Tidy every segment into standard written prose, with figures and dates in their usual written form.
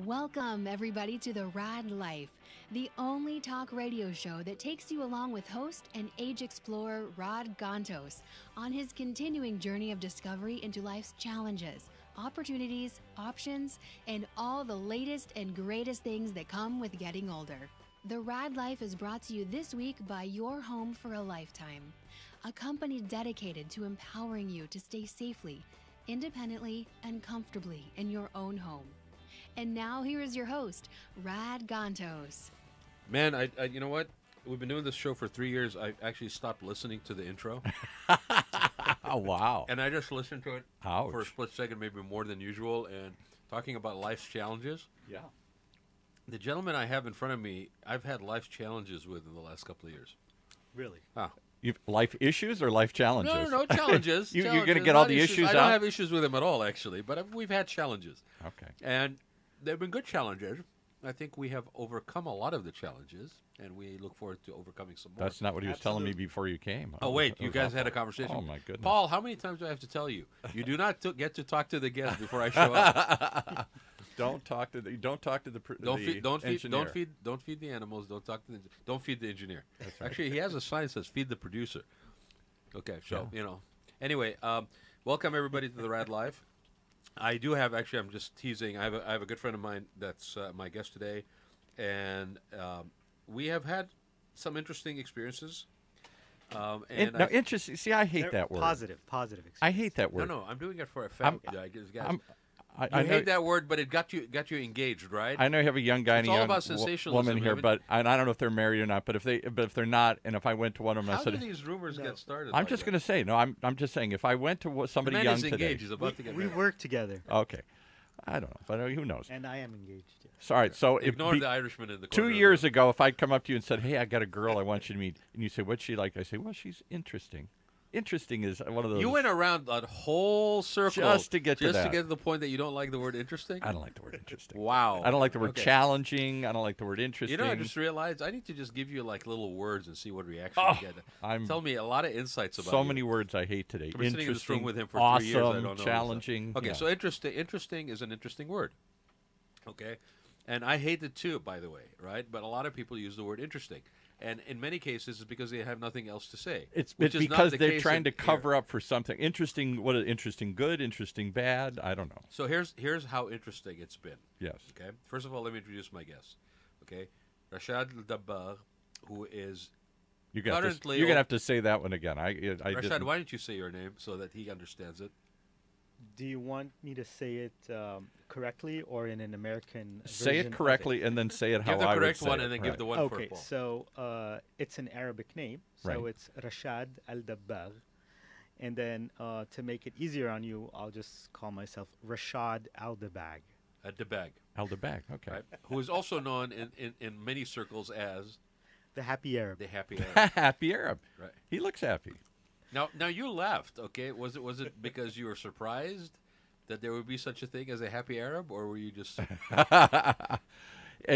Welcome, everybody, to the Raad Life, the only talk radio show that takes you along with host and age explorer Rod Gantos on his continuing journey of discovery into life's challenges, opportunities, options, and all the latest and greatest things that come with getting older. The Raad Life is brought to you this week by Your Home for a Lifetime, a company dedicated to empowering you to stay safely, independently, and comfortably in your own home. And now here is your host, Rad Gantos. Man, I you know what? We've been doing this show for 3 years. I actually stopped listening to the intro. Oh, wow. And I just listened to it Ouch. for a split second, maybe more than usual, and talking about life's challenges. Yeah. The gentleman I have in front of me, I've had life's challenges with in the last couple of years. Really? Ah. You've life issues or life challenges? No, challenges. You're challenges, going to get all not the issues I out? don't have issues with him at all, actually, but we've had challenges. Okay. And they've been good challenges. I think we have overcome a lot of the challenges, and we look forward to overcoming some more. That's not what he was telling me before you came. Oh, wait, you guys had a conversation? Oh, my goodness. Paul, how many times do I have to tell you? You do not get to talk to the guest before I show up. Don't talk to the engineer. Don't feed the animals. Don't feed the engineer. Right. Actually, he has a sign that says "Feed the producer." Okay, so Anyway, welcome everybody to the Rad Life. I do have I'm just teasing. I have a good friend of mine that's my guest today, and we have had some interesting experiences. Interesting. See, I hate that word. Positive experience. I hate that word. No, I'm doing it for a fact. I hate that word, but it got you engaged, right? I know you have a young guy and a young woman here, but I don't know if they're married or not. But if they're not, and if I went to one of them, how I said, do these rumors get started? I'm just going to say, no. I'm just saying, if I went to somebody the man young is today, engaged. He's about to get married. We work together. Okay, I don't know, but who knows? And I am engaged. Yeah. Sorry. So ignore the Irishman in the corner. 2 years ago, if I'd come up to you and said, "Hey, I got a girl I want you to meet," and you say, "What's she like?" I say, "Well, she's interesting." Interesting is one of those. You went around that whole circle just to get to the point that you don't like the word interesting. I don't like the word interesting. Wow. I don't like the word challenging. I don't like the word interesting. You know, I just realized I need to just give you like little words and see what reaction you get. Tell me a lot of insights about so many words I hate today. I've been sitting in this room with him for awesome, 3 years. I don't know challenging. Okay, so interesting is an interesting word. Okay, and I hate it too, by the way, right? But a lot of people use the word interesting. And in many cases, it's because they have nothing else to say. It's because they're trying to cover up for something. Interesting, what is interesting good, interesting bad? I don't know. So here's how interesting it's been. Yes. Okay. First of all, let me introduce my guest. Okay. Rashad Al-Dabbar, who is currently... You're going to have to say that one again. Rashad, why don't you say your name so that he understands it? Do you want me to say it correctly or in an American Say it correctly and then say it how I would say it. Give the correct one and then give the one for Paul. Okay, so it's an Arabic name. So it's Rashad Al-Dabbar. And then to make it easier on you, I'll just call myself Rashad Al-Dabag. Al-Dabag. Al-Dabag, okay. Right. Who is also known in many circles as... The Happy Arab. The Happy Arab. Happy Arab. Right. He looks happy. Now you laughed, okay? Was it because you were surprised that there would be such a thing as a happy Arab, or were you just putting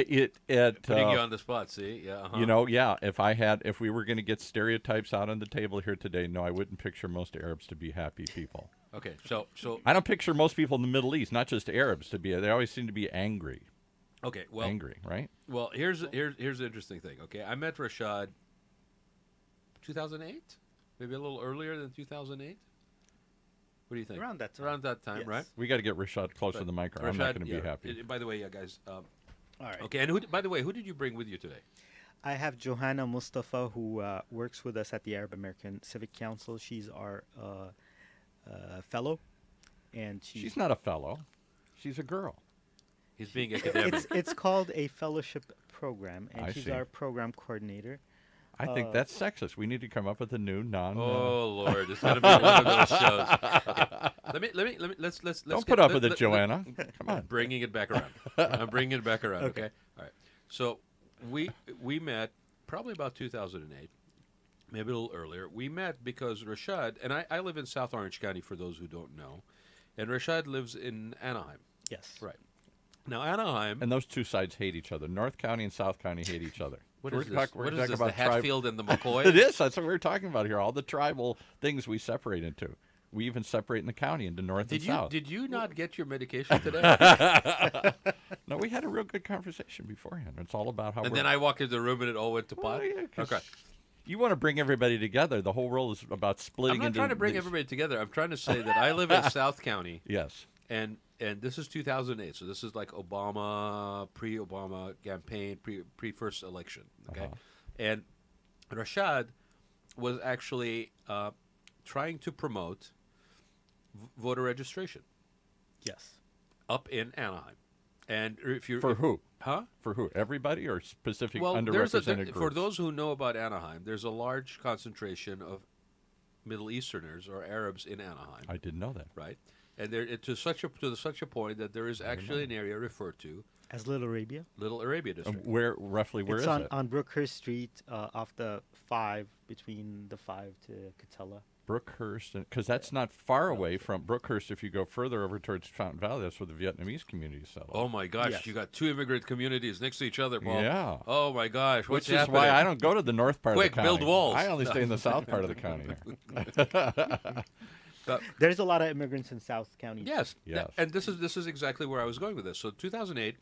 you on the spot? See, yeah, you know, yeah. If we were going to get stereotypes out on the table here today, no, I wouldn't picture most Arabs to be happy people. Okay, so I don't picture most people in the Middle East, not just Arabs, to be. They always seem to be angry. Okay, well, angry, right? Well, here's the interesting thing. Okay, I met Rashad 2008. Maybe a little earlier than 2008. What do you think? Around that time. Around that time, yes. right? We got to get Rashad closer to the microphone. I'm not going to be happy. By the way, guys. All right. Okay, and by the way, who did you bring with you today? I have Johanna Mustafa, who works with us at the ArabAmerican Civic Council. She's our fellow, and she's not a fellow. She's a girl. He's being academic. It's called a fellowship program, and she's see. our program coordinator. I think that's sexist. We need to come up with a new non. Oh Lord, it's gonna be one of those shows. Okay. Let's Don't put up with it, Joanna. Come on. Bringing it back around. I'm bringing it back around. Okay. All right. So we met probably about 2008, maybe a little earlier. We met because Rashad and I live in South Orange County for those who don't know, and Rashad lives in Anaheim. Yes. Right. Now Anaheim and those two sides hate each other. North County and South County hate each other. What is this? What is this? The Hatfield and the McCoy? It is. That's what we're talking about here. All the tribal things we separate into. we even separate in the county into north and south. Did you not get your medication today? No, we had a real good conversation beforehand. It's all about how. And then I walked into the room and it all went to pot. Well, yeah, 'cause okay. You want to bring everybody together. The whole world is about splitting. I'm not trying to bring everybody together. I'm trying to say that I live in South County. Yes. And this is 2008, so this is like Obama, pre-Obama campaign, pre-first election. Okay, and Rashad was actually trying to promote voter registration. Yes. Up in Anaheim, and if you're who? Huh? For who? Everybody or specific Well, underrepresented groups? for those who know about Anaheim, there's a large concentration of Middle Easterners or Arabs in Anaheim. I didn't know that. Right. And there, to such a point that there is actually an area referred to as Little Arabia. Little Arabia District. Where roughly It's is it? on Brookhurst Street, off the 5 between the 5 to Catella. Brookhurst, because that's not far away from Brookhurst. If you go further over towards Fountain Valley, that's where the Vietnamese community settled. Oh my gosh, Yes. you got two immigrant communities next to each other, Paul. Yeah. Oh my gosh, what's Which is happening? why I don't go to the north part Quick, of the county. build walls. I only stay in the south part of the county. There's a lot of immigrants in South County. Yes. Yes. And this is exactly where I was going with this. So 2008,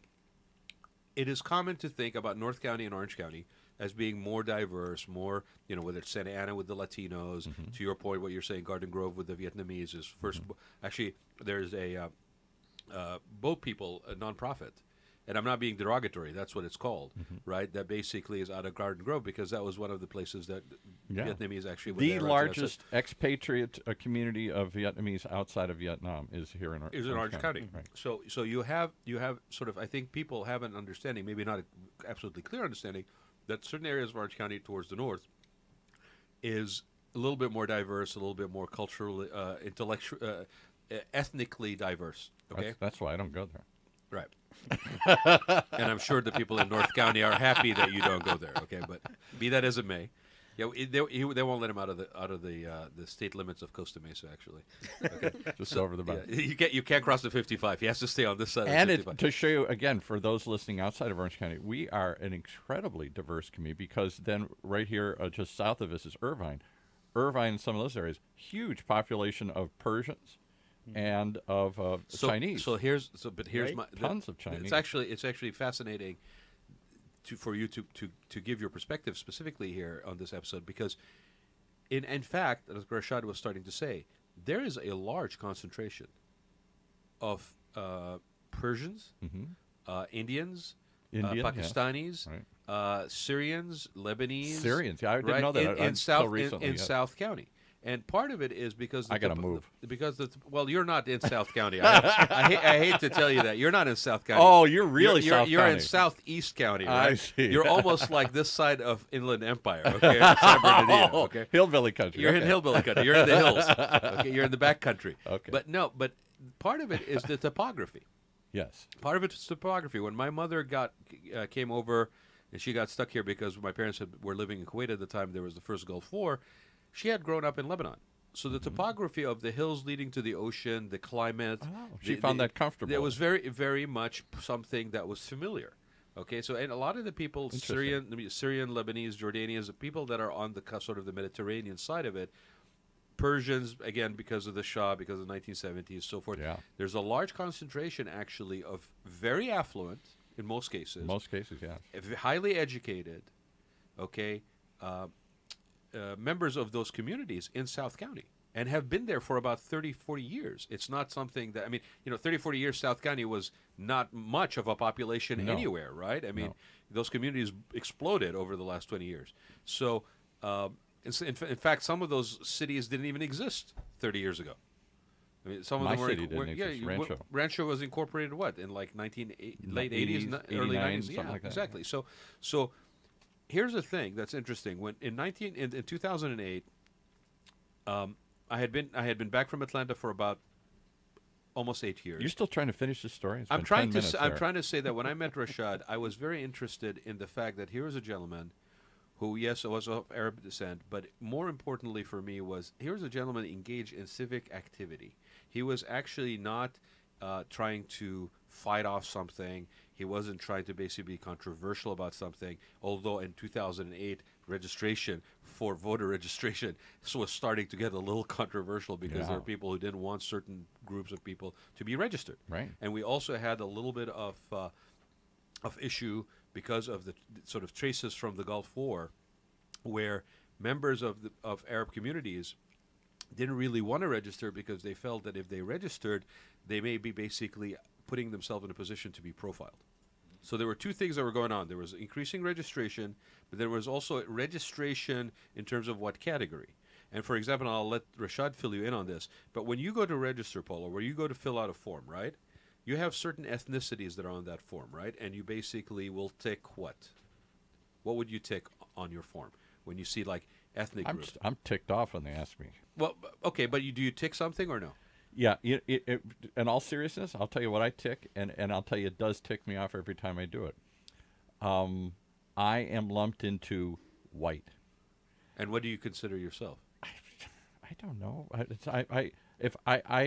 it is common to think about North County and Orange County as being more diverse, more, whether it's Santa Ana with the Latinos, to your point, what you're saying, Garden Grove with the Vietnamese is first. Actually, there's a Boat People, a nonprofit, and I'm not being derogatory, that's what it's called, right? That basically is out of Garden Grove because that was one of the places that Vietnamese actually were the there, largest expatriate community of Vietnamese outside of Vietnam is here in Orange County. Right. So you have sort of, I think people have an understanding, maybe not an absolutely clear understanding, that certain areas of Orange County towards the north is a little bit more diverse, a little bit more culturally, intellectual, ethnically diverse. Okay, that's why I don't go there. Right. And I'm sure the people in North County are happy that you don't go there. Okay, but be that as it may, they won't let him out of the state limits of Costa Mesa. Actually, okay. Just over the boundary. You can't cross the 55. He has to stay on this side. And of the 55. to show you again, for those listening outside of Orange County, we are an incredibly diverse community because then right here, just south of us, is Irvine. Irvine, and some of those areas, huge population of Persians and of Chinese. Here's Right? Tons of Chinese. It's actually fascinating for you to give your perspective specifically here on this episode because, in fact, as Rashad was starting to say, there is a large concentration of Persians, Indians, Pakistanis, Syrians, Lebanese. Syrians, yeah, I didn't right? know that in until recently. in South County. And part of it is because I gotta move. Well, you're not in South County. I hate to tell you that you're not in South County. Oh, you're really South County. You're in Southeast County. Right? I see. You're almost like this side of Inland Empire. Okay, San Bernardino. Okay, hillbilly country. You're in hillbilly country. You're in the hills. Okay, you're in the back country. Okay, but part of it is the topography. Yes. Part of it's topography. When my mother came over, and she got stuck here because my parents were living in Kuwait at the time. There was the first Gulf War. She had grown up in Lebanon. So the topography of the hills leading to the ocean, the climate. She found that comfortable. It was very, very much something that was familiar. Okay, so and a lot of the people, Syrian, Lebanese, Jordanians, the people that are on the sort of the Mediterranean side of it, Persians, again, because of the Shah, because of the 1970s, so forth. Yeah. There's a large concentration, actually, of very affluent, in most cases. Most cases, yeah. Highly educated, okay, members of those communities in South County and have been there for about 30, 40 years. It's not something that, 30, 40 years, South County was not much of a population anywhere, right? I mean, those communities exploded over the last 20 years. So, in fact, some of those cities didn't even exist 30 years ago. I mean, some of them were Rancho was incorporated in like late 80s, early 90s, something like that. Exactly. So here's the thing that's interesting. When in 2008, I had been back from Atlanta for about almost 8 years. You're still trying to finish the story? I'm trying to say that when I met Rashad, I was very interested in the fact that here was a gentleman who, yes, was of Arab descent, but more importantly for me was here's a gentleman engaged in civic activity. He was actually not trying to fight off something. He wasn't trying to basically be controversial about something, although in 2008 registration for voter registration was starting to get a little controversial because there are people who didn't want certain groups of people to be registered. Right. And we also had a little bit of issue because of the sort of traces from the Gulf War, where members of Arab communities didn't really want to register because they felt that if they registered, they may be basically putting themselves in a position to be profiled. So there were two things that were going on. There was increasing registration, but there was also registration in terms of what category. And for example, I'll let Rashad fill you in on this, but when you go to register, Paul, or where you go to fill out a form, right, you have certain ethnicities that are on that form, right? And you basically will tick what? What would you tick on your form when you see like ethnic groups? I'm ticked off when they ask me. Well, okay, but do you tick something or no? Yeah, in all seriousness, I'll tell you what I tick, and I'll tell you it does tick me off every time I do it. I am lumped into white. And what do you consider yourself? I don't know.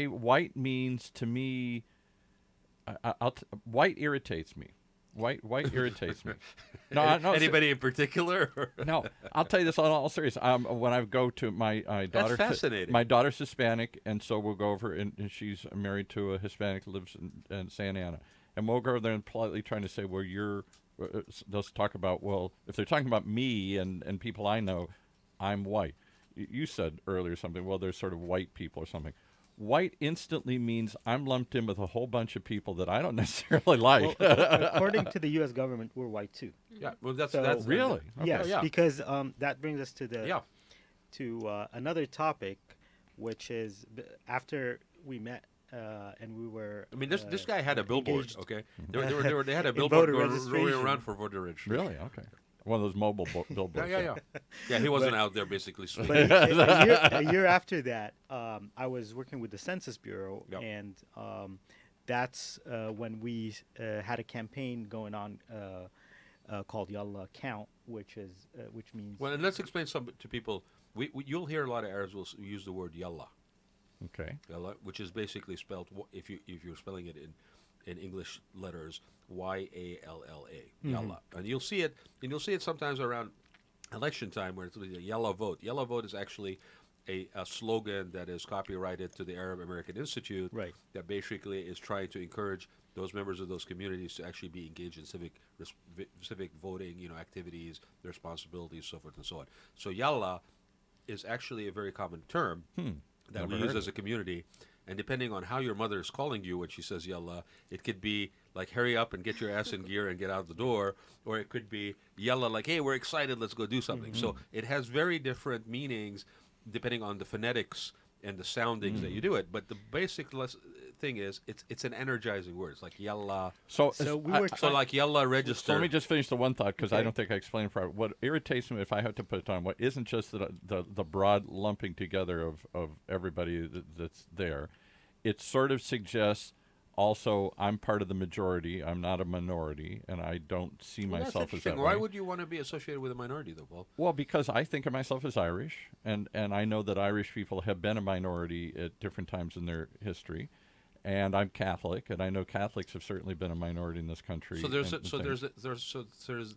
White means to me, white irritates me. White irritates me. No, Anybody in particular? No, I'll tell you this in all seriousness. When I go to my daughter, that's fascinating. My daughter's Hispanic, and so we'll go over, and she's married to a Hispanic who lives in Santa Ana, and we'll go over there and politely trying to say, well, they'll talk about, well, if they're talking about me and people I know, I'm white. You said earlier something, well, there's sort of white people or something. White instantly means I'm lumped in with a whole bunch of people that I don't necessarily like. Well, according to the U.S. government, we're white too. Yeah, well, that's really okay. Yes, yeah. because that brings us to another topic, which is after we met and we were. I mean, this guy had a billboard. engaged. Okay, they had a billboard going registration. around for voter registration. Really? Okay. One of those mobile billboards. Yeah. He wasn't out there basically But swinging. a year after that, I was working with the Census Bureau, Yep. and that's when we had a campaign going on called Yalla Count, which means. Well, and let's explain some to people. You'll hear a lot of Arabs will use the word yalla. Okay. Yalla, which is basically spelled if you're spelling it in English letters, Y-A-L-L-A, yalla. And you'll see it sometimes around election time where it's a yalla vote. Yalla vote is actually a slogan that is copyrighted to the ArabAmerican Institute, Right. that basically is trying to encourage those members of those communities to actually be engaged in civic voting, activities, their responsibilities, so forth and so on. So yalla is actually a very common term that Never we heard use of as a community. And depending on how your mother is calling you when she says yalla, it could be like, hurry up and get your ass in gear and get out the door, or it could be yalla like, hey, we're excited, let's go do something. So it has very different meanings depending on the phonetics and the soundings that you do it. But the basic thing is, it's an energizing word. It's like yalla. So we were So like yalla register. So let me just finish the one thought, because I Okay. don't think I explained it. What irritates me, if I have to put it on, what isn't just the broad lumping together of everybody that's there, it sort of suggests also I'm part of the majority, I'm not a minority, and I don't see Well, that's myself as interesting. that Why way. would you want to be associated with a minority, though, Paul? Well, because I think of myself as Irish, and I know that Irish people have been a minority at different times in their history. And I'm Catholic, and I know Catholics have certainly been a minority in this country. So there's and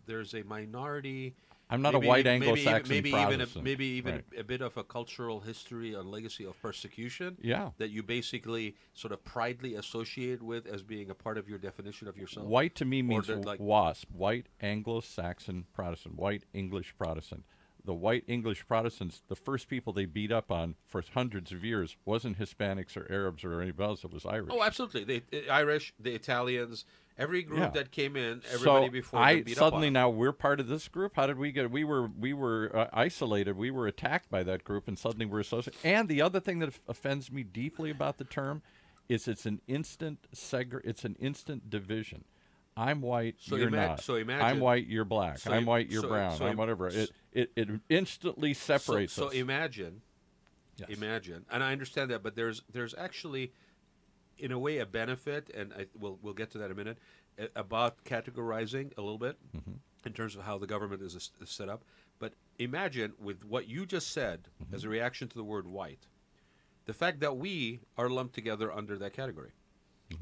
there's a minority. I'm not a white Anglo-Saxon maybe Protestant. even Right. a bit of a cultural history, a legacy of persecution. Yeah. That you basically sort of pridely associate with as being a part of your definition of yourself. White to me means like- WASP, white Anglo-Saxon Protestant, white English Protestant. The white English Protestants, the first people they beat up on for hundreds of years wasn't Hispanics or Arabs or anybody else, it was Irish. Oh, absolutely. The Irish, the Italians, every group Yeah. that came in, everybody so before them beat up on them. now we're part of this group. How did we get? We were isolated. We were attacked by that group, and suddenly we're associated. And the other thing that offends me deeply about the term is it's an instant division. I'm white, So you're ima- not. so imagine- I'm white, you're black. so I'm im- white, you're so- brown. so I'm im- whatever. It instantly separates So us. imagine, and I understand that, but there's actually, in a way, a benefit, and we'll get to that in a minute, about categorizing a little bit in terms of how the government is set up. But imagine with what you just said as a reaction to the word white, the fact that we are lumped together under that category.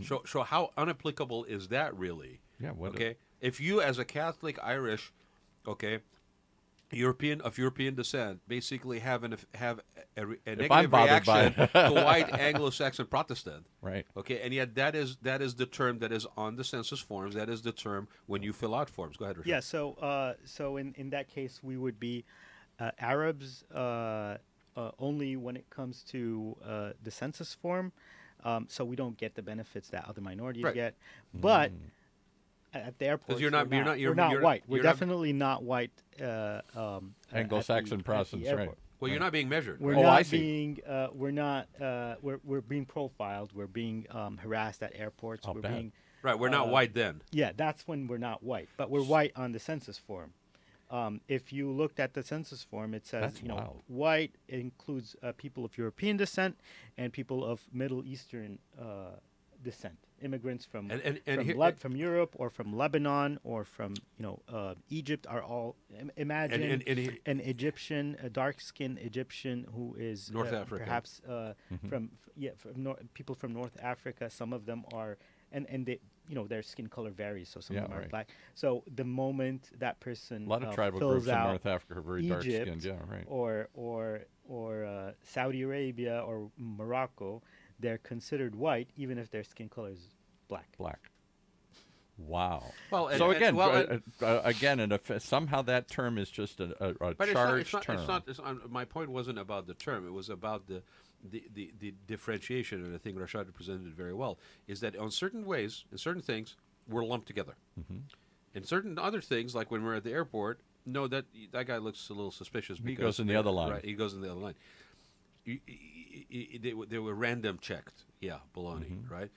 So how unapplicable is that really? Yeah, what Okay. If you, as a Catholic Irish, okay, European descent basically have a If I'm negative bothered by reaction to white Anglo-Saxon Protestant. Right. Okay, and yet that is the term that is on the census forms. That is the term when you fill out forms. Go ahead, Rashad. Yeah. So in that case, we would be Arabs only when it comes to the census form. So we don't get the benefits that other minorities Right. get, but at the airport, you're not- we're you're not not- white. We're you're not- definitely not white. Anglo-Saxon Protestants, right. Well, you're not being measured. We're Oh, not I see. being. We're being profiled. We're being harassed at airports. I'll we're bet. being. Right, we're not white then. Yeah, that's when we're not white, but we're white on the census form. If you looked at the census form, it says That's wild. white includes people of European descent and people of Middle Eastern descent, immigrants from from Europe or from Lebanon or from Egypt are all imagine an Egyptian, a dark-skinned Egyptian who is North Africa. perhaps from people from North Africa. Some of them are and they their skin color varies, so some of them are right. black. So the moment that person A lot of tribal fills groups in out North Africa are very Egypt dark-skinned. Yeah, right. or Saudi Arabia or Morocco, they're considered white even if their skin color is black. Black. Wow. Well, So and- again, well, again, somehow that term is just a But charged it's term. not, my point wasn't about the term. It was about the differentiation, and I think Rashad presented it very well, is that on certain ways, in certain things, we're lumped together. In certain other things, like when we're at the airport, no, that guy looks a little suspicious. He goes in the other line. Right, he goes in the other line. They were random checked. Yeah, baloney, right?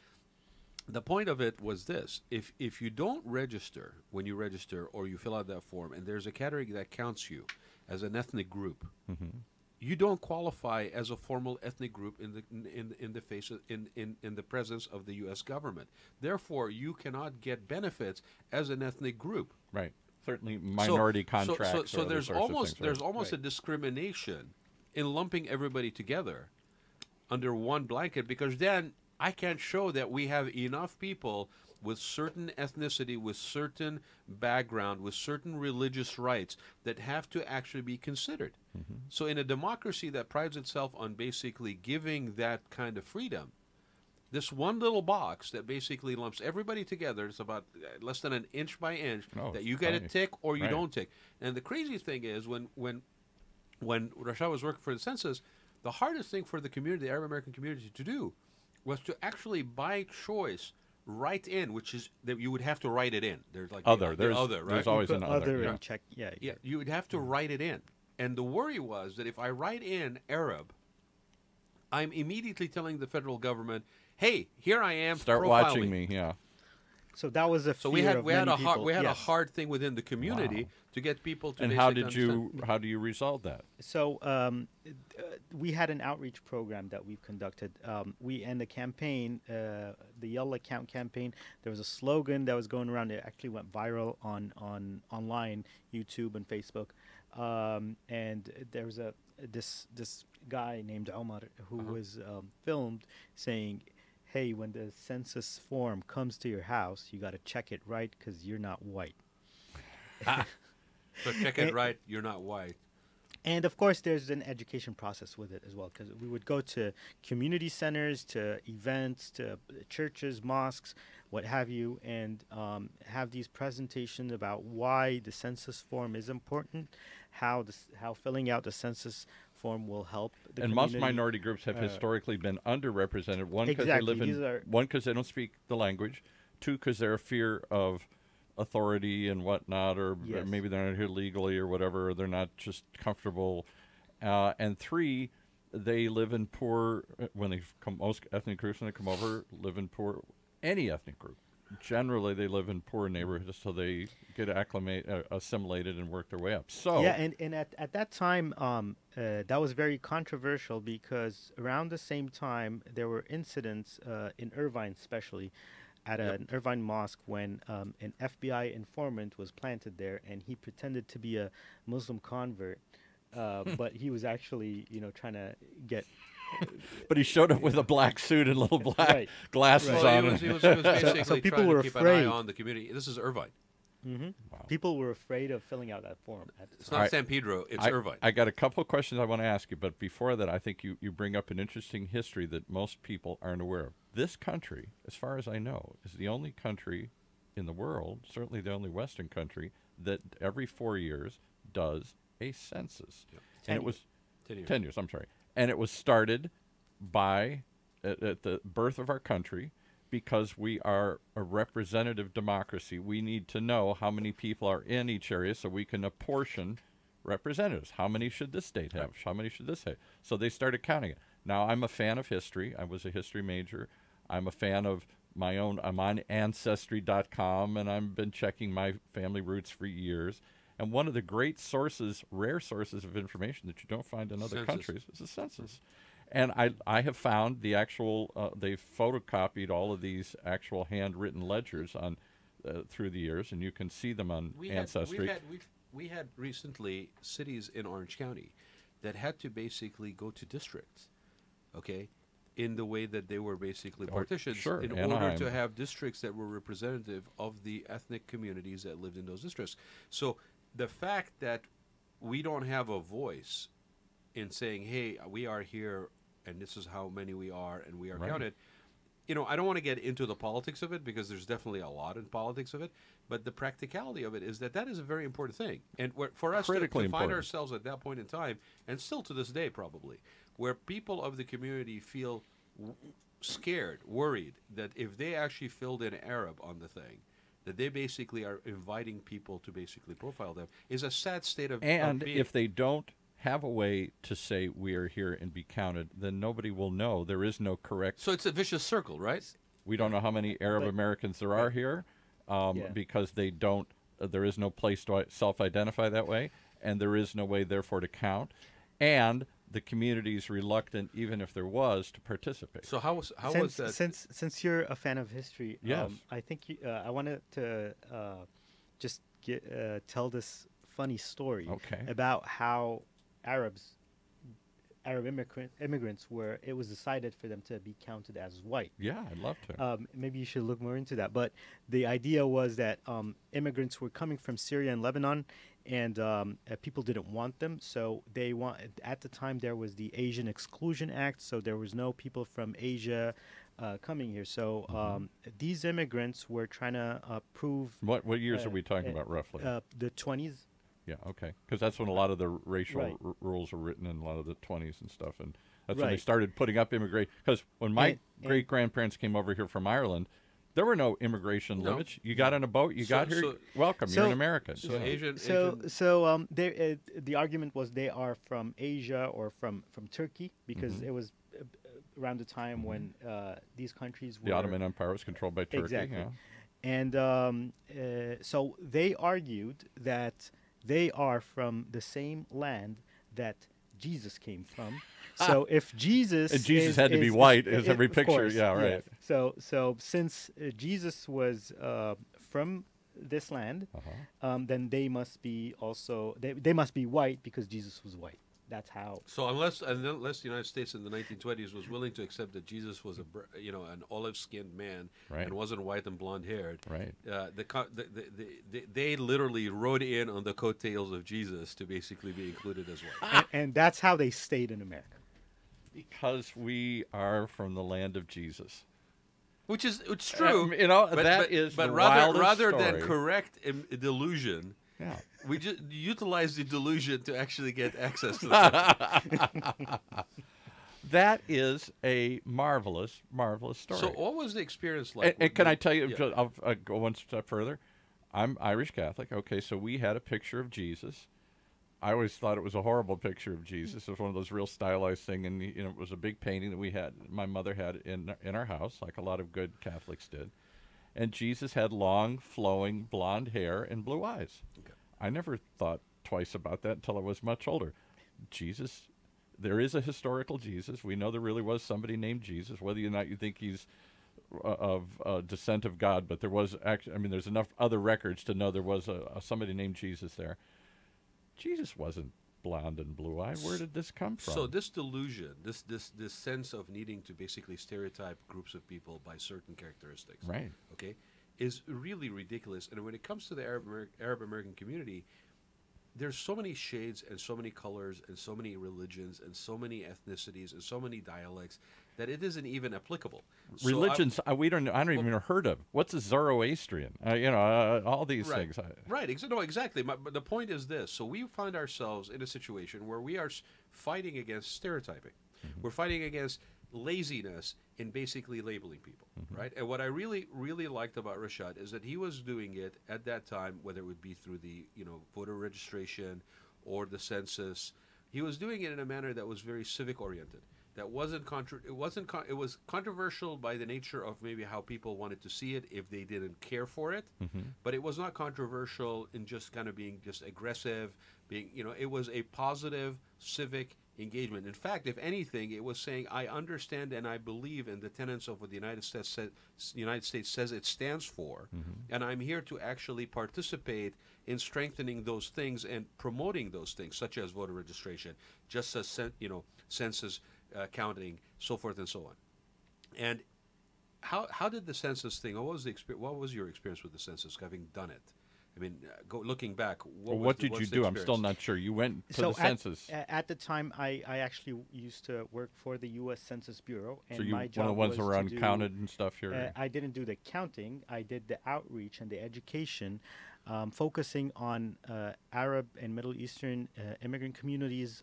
The point of it was this: if you don't register when you register or you fill out that form, and there's a category that counts you as an ethnic group, you don't qualify as a formal ethnic group in the presence of the U.S. government. Therefore, you cannot get benefits as an ethnic group. Right. Certainly, minority contracts. So or there's other sorts of things, almost a discrimination in lumping everybody together under one blanket, because then I can't show that we have enough people with certain ethnicity, with certain background, with certain religious rights that have to actually be considered. So in a democracy that prides itself on basically giving that kind of freedom, this one little box that basically lumps everybody together, it's about less than an inch by inch, that you get a tick or you don't tick. And the crazy thing is when Rashad was working for the census, the hardest thing for the community, the Arab American community, to do was to actually, by choice, write in, which is that you would have to write it in. There's like other. There's other, right? There's always an other. And check. Yeah. You would have to write it in. And the worry was that if I write in Arab, I'm immediately telling the federal government, "Hey, here I am. Start profiling watching me." Yeah. So that was a fear So we had of we had many a hard people. we had a Yes. hard thing within the community to get people to. And basically how do you resolve that? So we had an outreach program that we've conducted. We and the campaign, the Yalla Count campaign. There was a slogan that was going around. It actually went viral on online, YouTube and Facebook. And there was this guy named Omar who was filmed saying, "Hey, when the census form comes to your house, you got to check it right because you're not white." So check it right. You're not white. And of course, there's an education process with it as well, because we would go to community centers, to events, to churches, mosques, what have you, and have these presentations about why the census form is important, how filling out the census form will help the And community. most minority groups have historically been underrepresented. One, because Exactly. they live in one, because they don't speak the language. Two, because they're a fear of authority and whatnot, or Yes. maybe they're not here legally or whatever, or they're not just comfortable. And three, they live in poor, when they come, most ethnic groups, when they come over, live in poor, any ethnic group. Generally, they live in poor neighborhoods, so they get assimilated and work their way up. So yeah, and at that time, that was very controversial, because around the same time, there were incidents in Irvine, especially, at an Irvine mosque, when an FBI informant was planted there, and he pretended to be a Muslim convert, but he was actually, trying to get. But he showed up with a black suit and little black glasses Well, on. he was basically So people trying were to keep an afraid. eye on the community. This is Irvine. Wow. People were afraid of filling out that form. It's not San Pedro, it's Irvine. I got a couple of questions I want to ask you, but before that, I think you bring up an interesting history that most people aren't aware of. This country, as far as I know, is the only country in the world, certainly the only Western country, that every 4 years does a census. Yep. And it was 10 years. 10 years, I'm sorry. And it was started by, at the birth of our country, because we are a representative democracy. We need to know how many people are in each area so we can apportion representatives. How many should this state have? How many should this have? So they started counting it. Now, I'm a fan of history. I was a history major. I'm a fan of my own. I'm on Ancestry.com, and I've been checking my family roots for years. And one of the great sources, rare sources of information that you don't find in other countries is the census. And I have found the actual, they've photocopied all of these actual handwritten ledgers on through the years, and you can see them on Ancestry. We had recently cities in Orange County that had to basically go to districts, okay, in the way that they were basically partitioned in order to have districts that were representative of the ethnic communities that lived in those districts. So the fact that we don't have a voice in saying, hey, we are here and this is how many we are and we are counted. You know, I don't want to get into the politics of it because there's definitely a lot in politics of it, but the practicality of it is that that is a very important thing. And for us to find ourselves at that point in time, and still to this day probably, where people of the community feel scared, worried that if they actually filled in Arab on the thing, that they basically are inviting people to basically profile them, is a sad state of being. And if they don't have a way to say we are here and be counted, then nobody will know. There is no correct. So it's a vicious circle, right? We don't know how many Arab Americans there are here because they don't. There is no place to self-identify that way, and there is no way, therefore, to count. And the community is reluctant, even if there was, to participate. So how was that? Since you're a fan of history, yes. I think I wanted to just tell this funny story about how Arab immigrants were. It was decided for them to be counted as white. Yeah, I'd love to. Maybe you should look more into that. But the idea was that immigrants were coming from Syria and Lebanon, and people didn't want them. So they at the time there was the Asian Exclusion Act, so there was no people from Asia coming here. So these immigrants were trying to prove. What years are we talking about roughly? The 20s. Yeah, okay. Because that's when a lot of the racial rules were written in a lot of the 20s and stuff. And that's when they started putting up immigration. Because when my great-grandparents came over here from Ireland, there were no immigration limits. You got on a boat, you got here, welcome, you're an American. So the argument was they are from Asia or from Turkey, because it was around the time when these countries were... The Ottoman Empire was controlled by Turkey. Exactly. Yeah. And so they argued that they are from the same land that Jesus came from. So if Jesus... And Jesus had to be white, as every picture. Course, yeah, right. Yeah. So since Jesus was from this land, then they must be also... They must be white because Jesus was white. That's how. So unless the United States in the 1920s was willing to accept that Jesus was an olive-skinned man and wasn't white and blonde-haired, they literally rode in on the coattails of Jesus to basically be included as white. And that's how they stayed in America. Because we are from the land of Jesus. Which is it's true. But rather than correct delusion. Yeah. We just utilize the delusion to actually get access to the That is a marvelous, marvelous story. So what was the experience like? And can I tell you, I'll go one step further. I'm Irish Catholic. Okay, so we had a picture of Jesus. I always thought it was a horrible picture of Jesus. It was one of those real stylized things, and it was a big painting that we had, my mother had in our house, like a lot of good Catholics did. And Jesus had long, flowing, blonde hair and blue eyes. Okay. I never thought twice about that until I was much older. Jesus, there is a historical Jesus. We know there really was somebody named Jesus, whether or not you think he's of descent of God, but there was actually, there's enough other records to know there was somebody named Jesus there. Jesus wasn't blonde and blue-eyed. Where did this come from? So this delusion, this sense of needing to basically stereotype groups of people by certain characteristics, right? Okay, is really ridiculous. And when it comes to the Arab American community, there's so many shades and so many colors and so many religions and so many ethnicities and so many dialects that it isn't even applicable. Religions I don't even heard of. What's a Zoroastrian? All these things. Right. No, exactly. But the point is this. So we find ourselves in a situation where we are fighting against stereotyping. We're fighting against laziness in basically labeling people, right? And what I really, really liked about Rashad is that he was doing it at that time, whether it would be through the voter registration or the census. He was doing it in a manner that was very civic oriented. That wasn't it was controversial by the nature of maybe how people wanted to see it if they didn't care for it, but it was not controversial in just kind of being just aggressive, it was a positive civic engagement. In fact, if anything, it was saying, I understand and I believe in the tenets of what the United States says it stands for, and I'm here to actually participate in strengthening those things and promoting those things, such as voter registration, just as census counting, so forth and so on. And how did the census thing? What was your experience with the census, having done it? I mean, looking back, what did you do? I'm still not sure. You went to the census. At the time, I actually used to work for the U.S. Census Bureau, and so you my job one of the ones was around to counted and stuff here. I didn't do the counting. I did the outreach and the education, focusing on Arab and Middle Eastern immigrant communities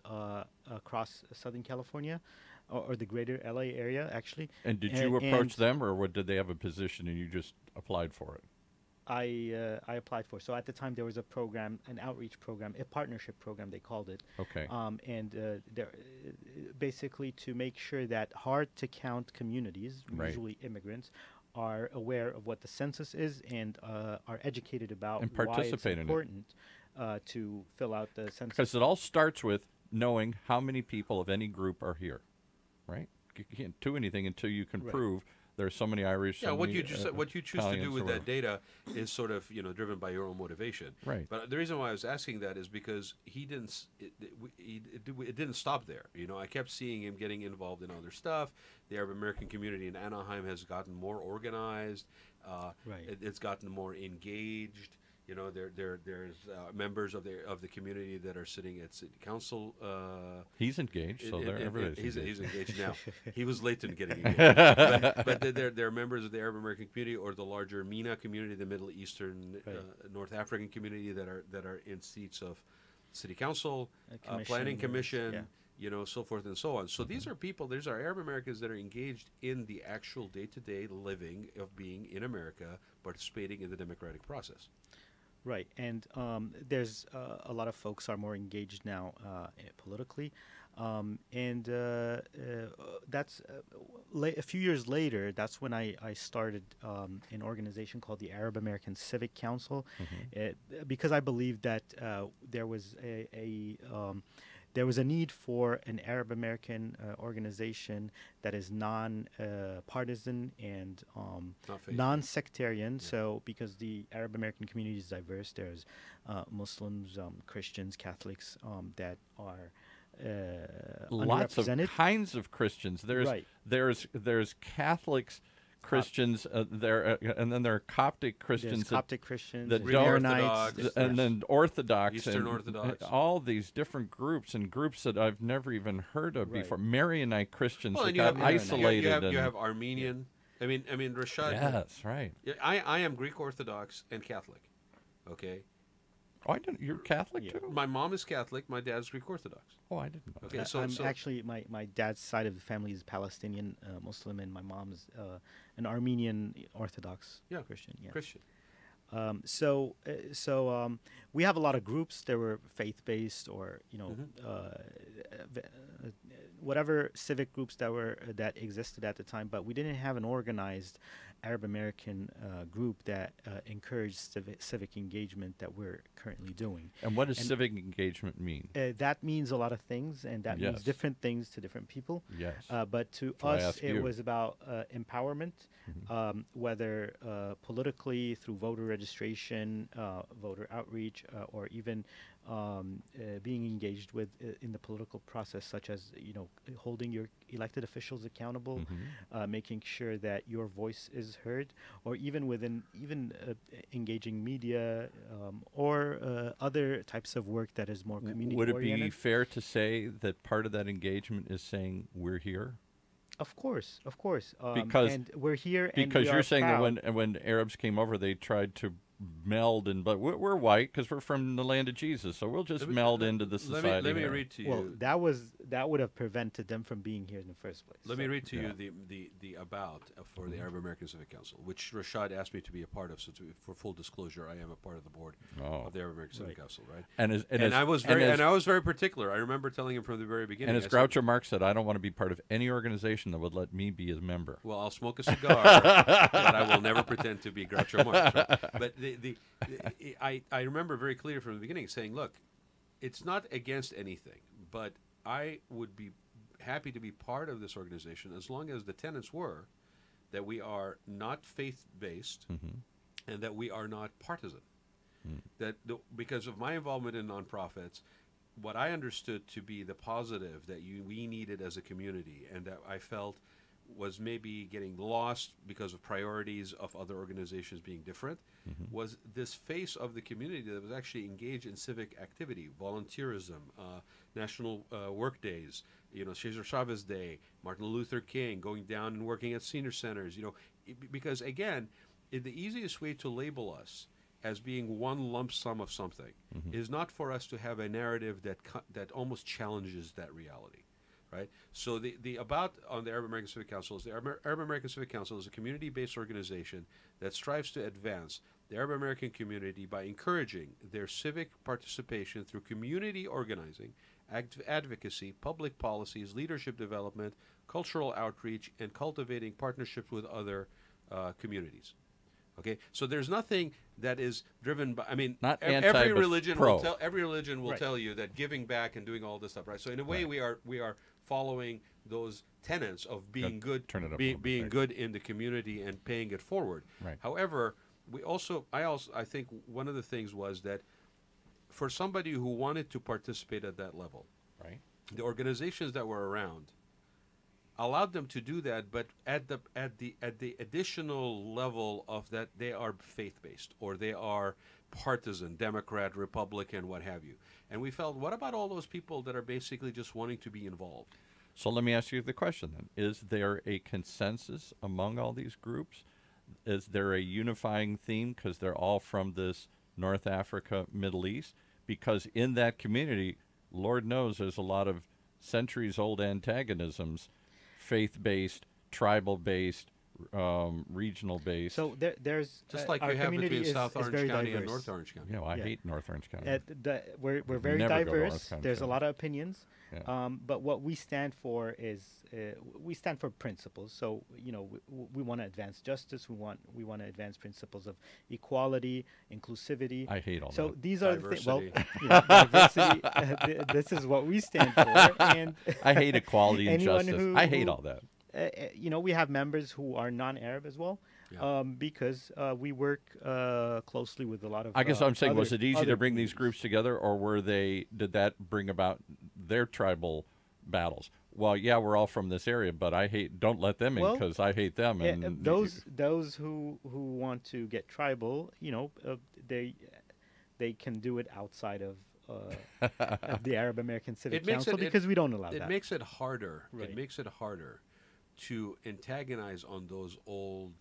across Southern California, or the greater L.A. area, actually. And did you approach them, or did they have a position and you just applied for it? I applied for. So at the time there was a program, an outreach program, a partnership program they called it. Okay. Basically to make sure that hard to count communities, usually immigrants, are aware of what the census is and are educated about and participate why it's important to fill out the census. Because it all starts with knowing how many people of any group are here, right? You can't do anything until you can prove there's so many Irish. Yeah, so what many, you choose to do with that data is sort of driven by your own motivation. Right. But the reason why I was asking that is because he didn't. It didn't stop there. I kept seeing him getting involved in other stuff. The Arab American community in Anaheim has gotten more organized. It's gotten more engaged. There's members of the community that are sitting at city council. He's engaged, so everybody's he's engaged now. He was late in getting engaged, but they're members of the Arab American community or the larger MENA community, the Middle Eastern, North African community that are in seats of city council, planning commission. So forth and so on. So these are people, these are Arab Americans that are engaged in the actual day-to-day living of being in America, participating in the democratic process. Right, and there's a lot of folks are more engaged now politically, and that's a few years later. That's when I started an organization called the ArabAmerican Civic Council, because I believed that there was there was a need for an Arab American organization that is non-partisan and non-sectarian. So, because the Arab American community is diverse, there's Muslims, Christians, Catholics that are lots of underrepresented. kinds of Christians. There's Catholics. Christians there, and then there are Coptic Christians. There's Coptic Christians, that Orthodox, and then Orthodox, Eastern Orthodox, all these different groups that I've never even heard of before. Maronite Christians that got isolated. You have Armenian. I mean, Rashad. Yes, right. I am Greek Orthodox and Catholic. Okay. Oh, I didn't. You're Catholic too? My mom is Catholic. My dad's Greek Orthodox. Oh, I didn't know. Okay, that. Actually, my dad's side of the family is Palestinian Muslim, and my mom is an Armenian Orthodox Christian. Yeah. Christian. So we have a lot of groups that were faith-based, or whatever civic groups that existed at the time, but we didn't have an organized Arab American group that encouraged civic engagement that we're currently doing. And what does civic engagement mean? That means a lot of things, and that means different things to different people. Yes. But to us, it was about empowerment, whether politically through voter registration, voter outreach, or even being engaged with in the political process, such as holding your elected officials accountable, making sure that your voice is heard, or even engaging media or other types of work that is more community Would it oriented. be fair to say that part of that engagement is saying we're here? Of course, of course. Because and we're here, because and you're saying that when Arabs came over, they tried to meld, but we're white because we're from the land of Jesus, so we'll just meld into the society. Let me read to you. Well, that would have prevented them from being here in the first place. Let me read to you the about for the Arab American Civic Council, which Rashad asked me to be a part of. So for full disclosure, I am a part of the board of the Arab American Civic Council, right? And I was very particular. I remember telling him from the very beginning. And as Groucho Marx said, I don't want to be part of any organization that would let me be a member. Well, I'll smoke a cigar, but I will never pretend to be Groucho Marx. Right? But I remember very clear from the beginning saying, look, it's not against anything, but I would be happy to be part of this organization as long as the tenets were that we are not faith-based and that we are not partisan. Because of my involvement in nonprofits, what I understood to be the positive that we needed as a community and that I felt was maybe getting lost because of priorities of other organizations being different, was this face of the community that was actually engaged in civic activity, volunteerism, national work days, Cesar Chavez Day, Martin Luther King, going down and working at senior centers, because again, the easiest way to label us as being one lump sum of something is not for us to have a narrative that almost challenges that reality. Right? So the about on the Arab American Civic Council is the Arab American Civic Council is a community-based organization that strives to advance the Arab American community by encouraging their civic participation through community organizing, advocacy, public policies, leadership development, cultural outreach, and cultivating partnerships with other communities. Okay, so there's nothing that is driven by. I mean, not every religion will tell you that giving back and doing all this stuff, right? So in a way, we are following those tenets of being good, being good in the community and paying it forward. Right. However, I think one of the things was that for somebody who wanted to participate at that level, right, the organizations that were around allowed them to do that, but at the additional level of that they are faith-based or they are partisan, Democrat, Republican, what have you. And we felt, what about all those people that are basically just wanting to be involved? So let me ask you the question then. Is there a consensus among all these groups? Is there a unifying theme because they're all from this North Africa, Middle East? Because in that community, Lord knows there's a lot of centuries-old antagonisms, faith-based, tribal-based, regional-based. So there's just like you have between South Orange County and North Orange County. You know, I hate North Orange County. We're very diverse. There's a lot of opinions. Yeah. But what we stand for is we stand for principles. So we want to advance justice. We want to advance principles of equality, inclusivity. I hate all that. So these are the things. Well, Diversity. diversity. This is what we stand for. And I hate equality and anyone justice. I hate all that. We have members who are non-Arab as well, because we work closely with a lot of. I guess I'm saying, was it easy to bring these groups together, or did that bring about their tribal battles? Well, yeah, we're all from this area, but don't let them in because I hate them. And those who want to get tribal, they can do it outside of the Arab American Civic Council because we don't allow that. It makes it harder. Right. It makes it harder to antagonize on those old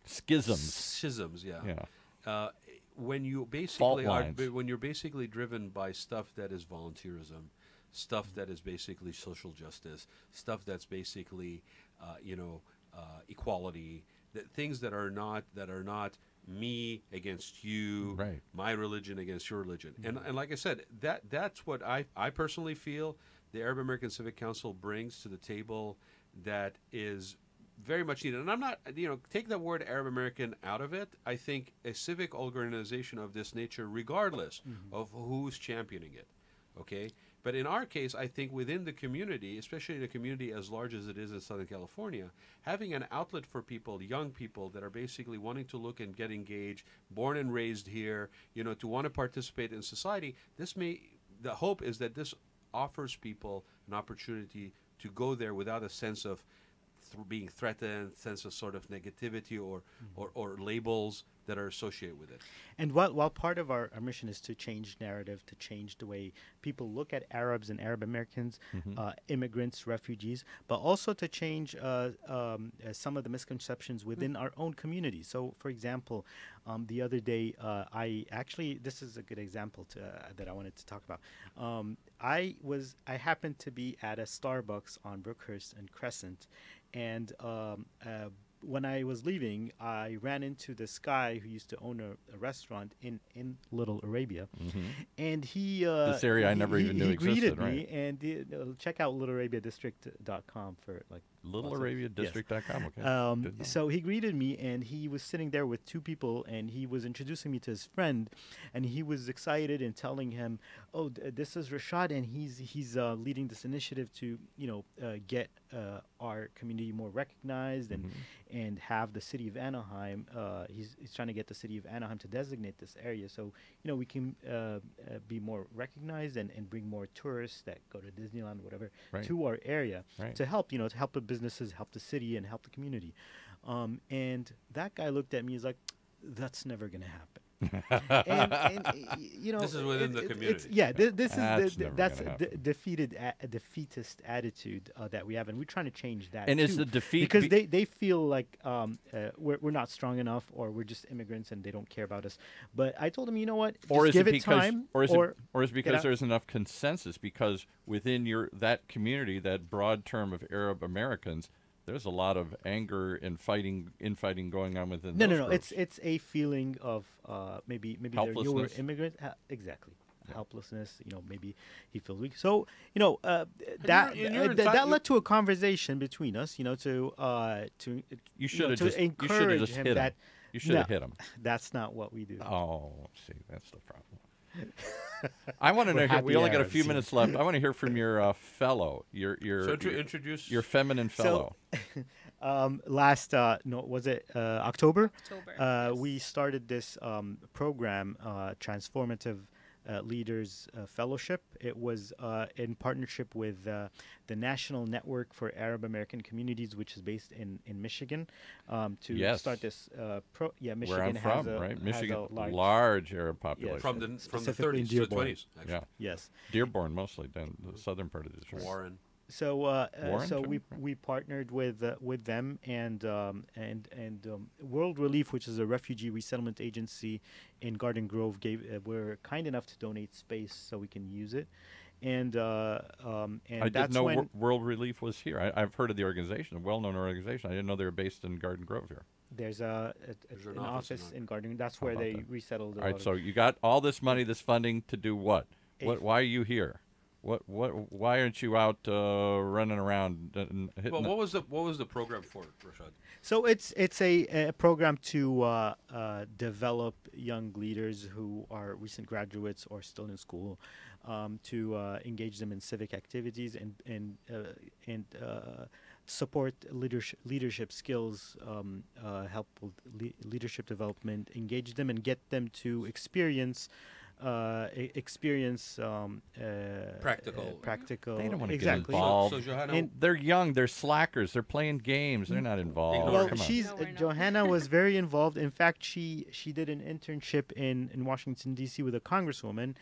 schisms. Yeah. When you basically when you're basically driven by stuff that is volunteerism, stuff that is basically social justice, stuff that's basically equality, things that are not me against you, right, my religion against your religion. And like I said, that's what I personally feel the Arab American Civic Council brings to the table that is very much needed. And I'm not, take the word Arab American out of it. I think a civic organization of this nature, regardless of who's championing it, okay, But in our case, I think within the community, especially in a community as large as it is in Southern California, having an outlet for people, young people that are basically wanting to look and get engaged, born and raised here, to want to participate in society, the hope is that this offers people an opportunity to go there without a sense of being threatened, sense of sort of negativity or labels that are associated with it. And while part of our mission is to change narrative, to change the way people look at Arabs and Arab Americans, immigrants, refugees, but also to change some of the misconceptions within our own community. So, for example, the other day, this is a good example that I wanted to talk about. I happened to be at a Starbucks on Brookhurst and Crescent, and when I was leaving, I ran into this guy who used to own a restaurant in Little Arabia, and he this area I never even knew greeted existed. me, and check out littlearabiadistrict.com for like littlearabiadistrict.com. Okay. So he greeted me, and he was sitting there with two people, and he was introducing me to his friend, and he was excited and telling him, "Oh, this is Rashad, and he's leading this initiative to get our community more recognized and have the city of Anaheim. He's trying to get the city of Anaheim to designate this area so we can be more recognized and bring more tourists that go to Disneyland or whatever to our area to help the businesses, help the city, and help the community." And that guy looked at me. He's like, "That's never going to happen." and this is within the community. That's the defeatist attitude that we have, and we're trying to change that. And too, is the defeat because they feel like we're not strong enough, or we're just immigrants and they don't care about us. But I told them, you know what? Or just is give it it time, or is it because there's enough consensus? Because within that community, that broad term of Arab Americans, there's a lot of anger and infighting going on within. No. It's a feeling of maybe they're newer immigrants. Exactly. Helplessness. Maybe he feels weak. So that led to a conversation between us. To you should have encourage just him hit that. Him. You should have hit him. That's not what we do. Oh, see, that's the problem. I want to know. We only got a few minutes left. I want to hear from your fellow. Introduce your feminine fellow. Last was it October? October. Yes. We started this program, Transformative Leaders Fellowship. It was in partnership with the National Network for Arab American Communities, which is based in Michigan. To start this Michigan where I'm has from, right? Michigan, has a large Arab population. From the 30s specifically to the 20s, actually. Yeah. Yes. Dearborn mostly, then the southern part of Detroit. Warren. So Warren, we partnered with them and World Relief, which is a refugee resettlement agency in Garden Grove, were kind enough to donate space so we can use it. And I didn't know World Relief was here. I've heard of the organization, a well-known organization. I didn't know they were based in Garden Grove here. There's an office in Garden. That's where they resettled. All right, so you got all this money, this funding to do what? Why are you here? Why aren't you out running around and hitting? Well, what was the program for, Rashad? So it's a program to develop young leaders who are recent graduates or still in school, to engage them in civic activities and support leadership skills, help with leadership development, engage them and get them to experience practical. They don't want to get exactly. involved. So Johanna, And they're young. They're slackers. They're playing games. They're not involved. Well, Come on. she's No, we're not. Johanna was very involved. In fact, she did an internship in Washington D.C. with a congresswoman,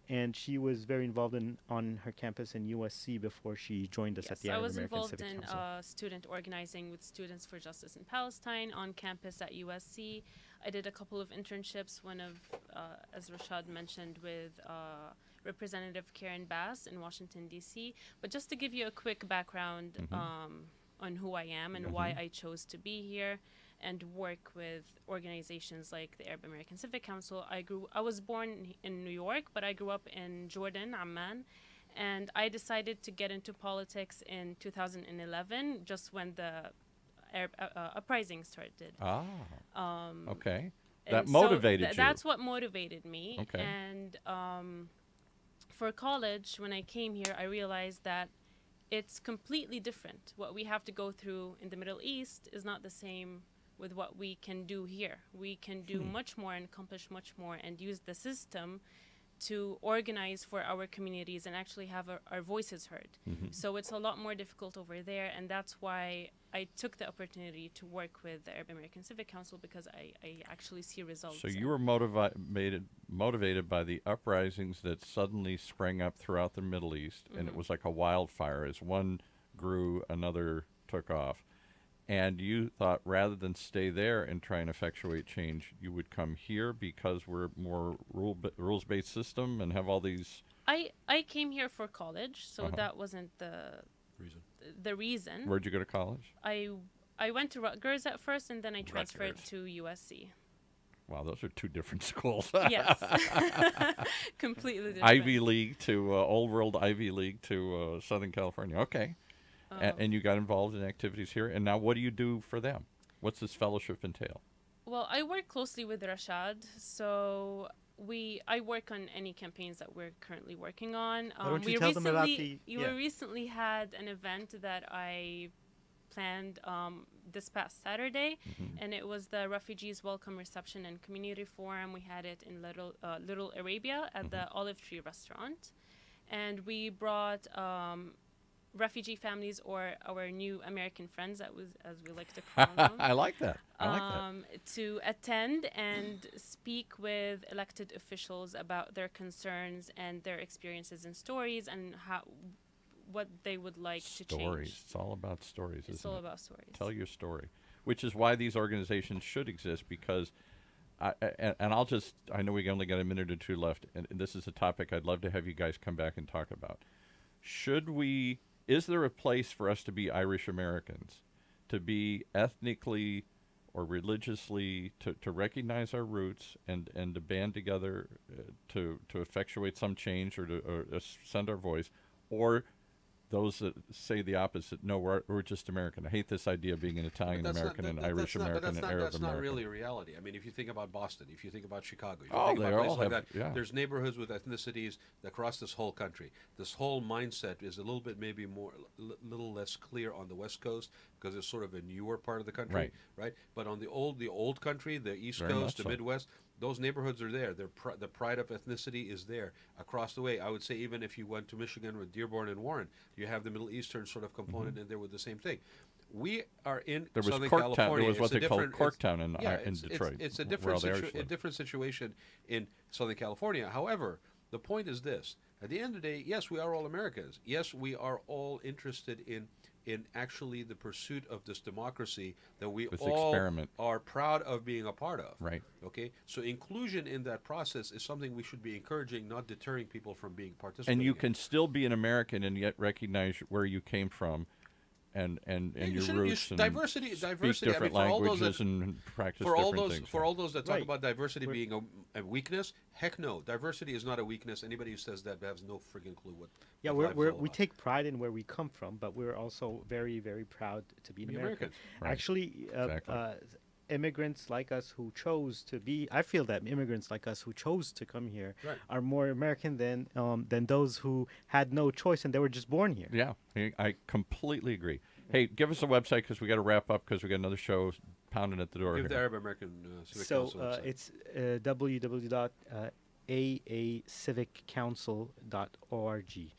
and she was very involved on her campus in USC before she joined us at the I Arab was American involved Civic in Council. student organizing with Students for Justice in Palestine on campus at USC. I did a couple of internships, one of, as Rashad mentioned, with Representative Karen Bass in Washington, D.C. But just to give you a quick background on who I am and why I chose to be here and work with organizations like the Arab American Civic Council. I was born in New York, but I grew up in Jordan, Amman, and I decided to get into politics in 2011, just when the Arab uprising started. Okay. And That so motivated you. That's what motivated me. Okay. And for college, when I came here, I realized that it's completely different. What we have to go through in the Middle East is not the same with what we can do here. We can do much more and accomplish much more and use the system to organize for our communities and actually have our voices heard. So it's a lot more difficult over there, and that's why I took the opportunity to work with the Arab American Civic Council, because I actually see results. So you were motivated by the uprisings that suddenly sprang up throughout the Middle East, and it was like a wildfire. As one grew, another took off. And you thought, rather than stay there and try and effectuate change, you would come here because we're more rules-based system and have all these... I came here for college, so that wasn't the reason. Where'd you go to college? I went to Rutgers at first, and then I transferred to USC. Wow, those are two different schools. Yes. Completely different. Ivy League to Old World Ivy League to Southern California. Okay. And you got involved in activities here. And now what do you do for them? What's this fellowship entail? Well, I work closely with Rashad. So I work on any campaigns that we're currently working on. Why don't you tell them about the... We recently had an event that I planned this past Saturday, and it was the Refugees Welcome Reception and Community Forum. We had it in Little Arabia at the Olive Tree Restaurant. And we brought... refugee families, or our new American friends, as we like to call them. I like that. I like that. To attend and speak with elected officials about their concerns and their experiences and stories, and what they would like to change. Stories. It's all about stories, isn't it? It's all about stories. Tell your story, which is why these organizations should exist, because I know we only got a minute or two left, and this is a topic I'd love to have you guys come back and talk about. Is there a place for us to be Irish Americans, to be ethnically or religiously, to recognize our roots and to band together to effectuate some change or to send our voice, or those that say the opposite? No, we're just American. I hate this idea of being an Italian American and Irish American and Arab American. That's not really a reality. I mean, if you think about Boston, if you think about Chicago, if you think about places like that, there's neighborhoods with ethnicities across this whole country. This whole mindset is a little bit maybe little less clear on the West Coast, because it's sort of a newer part of the country, right? But on the old country, the East Coast, the Midwest, those neighborhoods are there. The pride of ethnicity is there across the way. I would say even if you went to Michigan with Dearborn and Warren, you have the Middle Eastern sort of component in there with the same thing. We are in Southern California. There was what they call Corktown in Detroit. It's a different situation in Southern California. However, the point is this. At the end of the day, yes, we are all Americans. Yes, we are all interested in actually the pursuit of this democracy that we all are proud of being a part of. Right. Okay? So inclusion in that process is something we should be encouraging, not deterring people from being participating. And you can still be an American and yet recognize where you came from and your roots, and diversity. Different languages and practice different things. For all those that talk about diversity being a weakness, heck no. Diversity is not a weakness. Anybody who says that has no friggin' clue what. Yeah, we take pride in where we come from, but we're also very, very proud to be an American. Right. Actually, immigrants like us who chose to be, I feel that immigrants like us who chose to come here are more American than those who had no choice and they were just born here. Yeah, I completely agree. Hey, give us a website, because we got to wrap up because we got another show pounding at the door. Give the Arab American Civic Council website. It's www.aacivicouncil.org.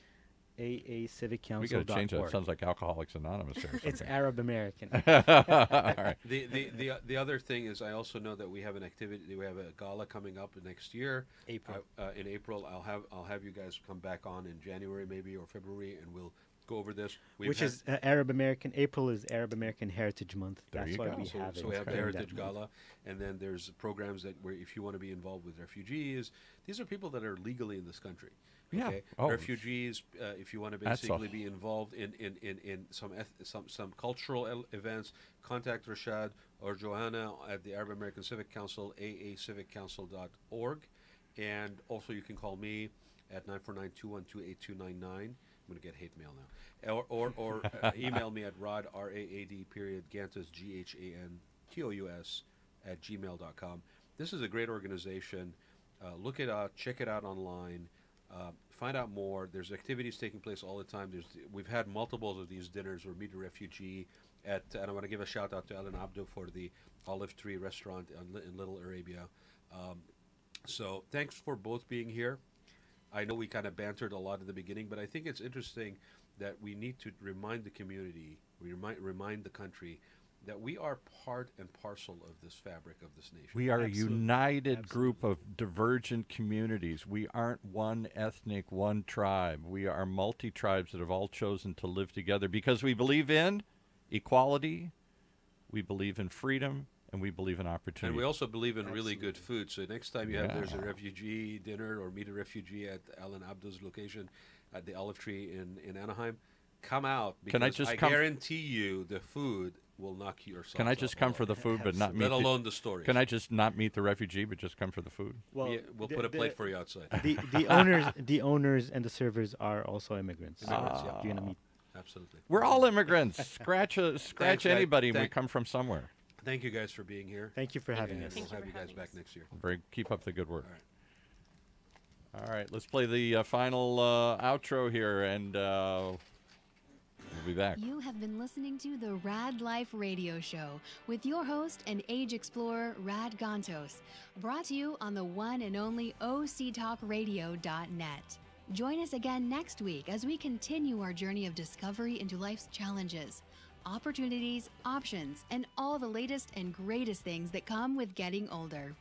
AACivicCouncil.org. We got to change that. It sounds like Alcoholics Anonymous there. It's Arab American. All right. The other thing is, I also know that we have an activity. We have a gala coming up next year. April. In April, I'll have you guys come back on in January maybe, or February, and we'll go over this. Is Arab American. April is Arab American Heritage Month. That's why we have it. So we have the Heritage Gala, and then there's programs where if you want to be involved with refugees, these are people that are legally in this country. Okay? Yeah. Refugees, if you want to basically be involved in some cultural events, contact Rashad or Joanna at the Arab American Civic Council, aacivicouncil.org. And also you can call me at 949-212-8299. I'm going to get hate mail now. Or email me at Raad, R-A-A-D, Gantos, G-H-A-N-T-O-U-S, at gmail.com. This is a great organization. Look it out. Check it out online. Find out more. There's activities taking place all the time. We've had multiples of these dinners where Meet a Refugee and I want to give a shout out to Alan Abdo for the Olive Tree restaurant in Little Arabia. So thanks for both being here. I know we kind of bantered a lot in the beginning, but I think it's interesting that we need to remind the community, remind the country that we are part and parcel of this fabric of this nation. We are Absolutely. a united Absolutely. group of divergent communities. We aren't one ethnic, one tribe. We are multi-tribes that have all chosen to live together because we believe in equality, we believe in freedom, and we believe in opportunity. And we also believe in really Absolutely. good food. So next time there's a refugee dinner or Meet a Refugee at Alan Abdo's location at the Olive Tree in Anaheim, come out because I guarantee you the food will knock your socks Can I just off. come for the food but not meet Let alone the stories. Can I just not meet the refugee but just come for the food? Well, We'll put a plate for you outside. the owners and the servers are also immigrants. So Immigrants, yeah. you're gonna meet. Absolutely. We're all immigrants. Scratch Thanks, guys. anybody and we come from somewhere. Thank you guys for being here. Thank you for having And us. we'll Thank you have for you guys having back us. next year. Keep up the good work. All right. All right, let's play the final outro here, and we'll be back. You have been listening to the Raad Life radio show with your host and age explorer, Raad Gantos, brought to you on the one and only octalkradio.net. Join us again next week as we continue our journey of discovery into life's challenges, opportunities, options, and all the latest and greatest things that come with getting older.